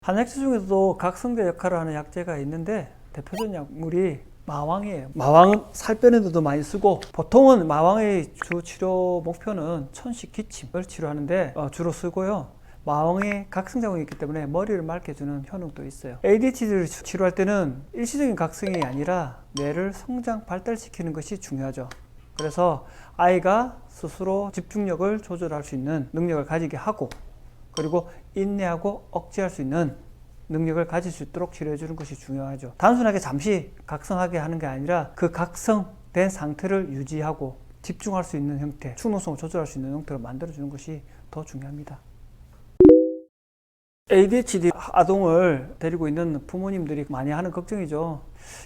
한약재 중에서도 각성제 역할을 하는 약재가 있는데 대표적인 약물이 마왕이에요. 마왕은 살 빼는 데도 많이 쓰고, 보통은 마왕의 주 치료 목표는 천식 기침을 치료하는데 주로 쓰고요. 마왕의 각성작용이 있기 때문에 머리를 맑게 해주는 효능도 있어요. ADHD를 치료할 때는 일시적인 각성이 아니라 뇌를 성장 발달시키는 것이 중요하죠. 그래서 아이가 스스로 집중력을 조절할 수 있는 능력을 가지게 하고, 그리고 인내하고 억제할 수 있는 능력을 가질 수 있도록 치료해 주는 것이 중요하죠. 단순하게 잠시 각성하게 하는 게 아니라 그 각성된 상태를 유지하고 집중할 수 있는 형태, 충동성을 조절할 수 있는 형태로 만들어 주는 것이 더 중요합니다. ADHD 아동을 데리고 있는 부모님들이 많이 하는 걱정이죠.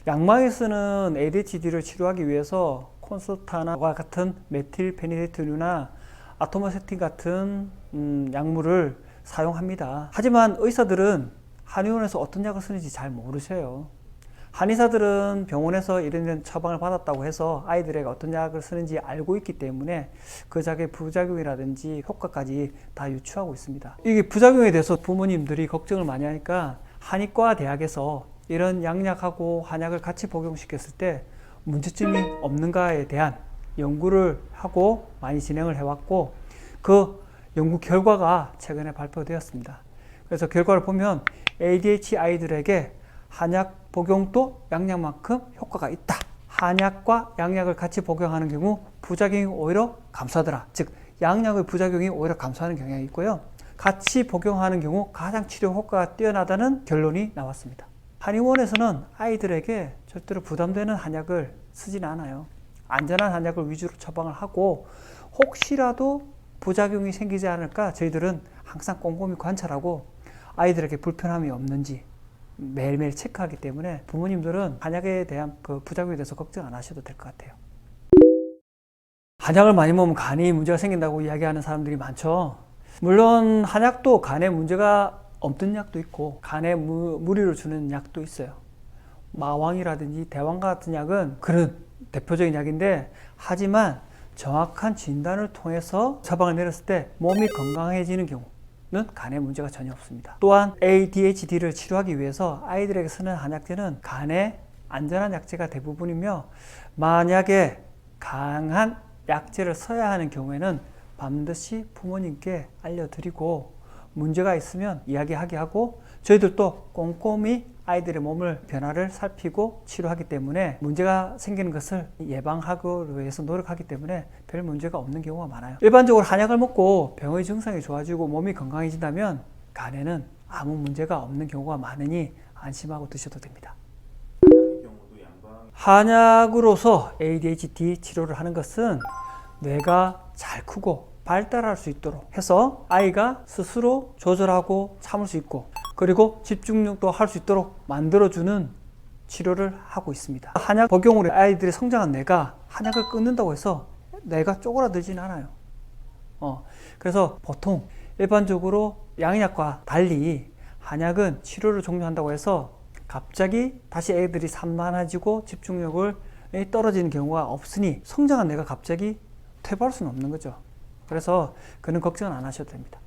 약막에서는 ADHD를 치료하기 위해서 콘서타나와 같은 메틸페니데트류나 아토모세틴 같은 약물을 사용합니다. 하지만 의사들은 한의원에서 어떤 약을 쓰는지 잘 모르세요. 한의사들은 병원에서 이런 처방을 받았다고 해서 아이들에게 어떤 약을 쓰는지 알고 있기 때문에 그 약의 부작용이라든지 효과까지 다 유추하고 있습니다. 이게 부작용에 대해서 부모님들이 걱정을 많이 하니까 한의과 대학에서 이런 양약하고 한약을 같이 복용시켰을 때 문제점이 없는가에 대한 연구를 하고 많이 진행을 해왔고, 그 연구 결과가 최근에 발표되었습니다. 그래서 결과를 보면 ADHD 아이들에게 한약 복용도 양약만큼 효과가 있다. 한약과 양약을 같이 복용하는 경우 부작용이 오히려 감소하더라. 즉 양약의 부작용이 오히려 감소하는 경향이 있고요. 같이 복용하는 경우 가장 치료 효과가 뛰어나다는 결론이 나왔습니다. 한의원에서는 아이들에게 절대로 부담되는 한약을 쓰지는 않아요. 안전한 한약을 위주로 처방을 하고, 혹시라도 부작용이 생기지 않을까 저희들은 항상 꼼꼼히 관찰하고 아이들에게 불편함이 없는지 매일매일 체크하기 때문에 부모님들은 한약에 대한 그 부작용에 대해서 걱정 안 하셔도 될 것 같아요. 한약을 많이 먹으면 간에 문제가 생긴다고 이야기하는 사람들이 많죠. 물론 한약도 간에 문제가 없는 약도 있고 간에 무리를 주는 약도 있어요. 마왕이라든지 대왕과 같은 약은 그런 대표적인 약인데, 하지만 정확한 진단을 통해서 처방을 내렸을 때 몸이 건강해지는 경우는 간에 문제가 전혀 없습니다. 또한 ADHD를 치료하기 위해서 아이들에게 쓰는 한약재는 간에 안전한 약재가 대부분이며, 만약에 강한 약재를 써야 하는 경우에는 반드시 부모님께 알려드리고 문제가 있으면 이야기하게 하고, 저희들도 꼼꼼히 아이들의 몸을 변화를 살피고 치료하기 때문에 문제가 생기는 것을 예방하기 위해서 노력하기 때문에 별 문제가 없는 경우가 많아요. 일반적으로 한약을 먹고 병의 증상이 좋아지고 몸이 건강해진다면 간에는 아무 문제가 없는 경우가 많으니 안심하고 드셔도 됩니다. 한약으로서 ADHD 치료를 하는 것은 뇌가 잘 크고 발달할 수 있도록 해서 아이가 스스로 조절하고 참을 수 있고, 그리고 집중력도 할 수 있도록 만들어주는 치료를 하고 있습니다. 한약 복용으로 아이들이 성장한 뇌가 한약을 끊는다고 해서 뇌가 쪼그라들지는 않아요. 그래서 보통 일반적으로 양약과 달리 한약은 치료를 종료한다고 해서 갑자기 다시 애들이 산만해지고 집중력을 떨어지는 경우가 없으니 성장한 뇌가 갑자기 퇴보할 수는 없는 거죠. 그래서 그런 걱정은 안 하셔도 됩니다.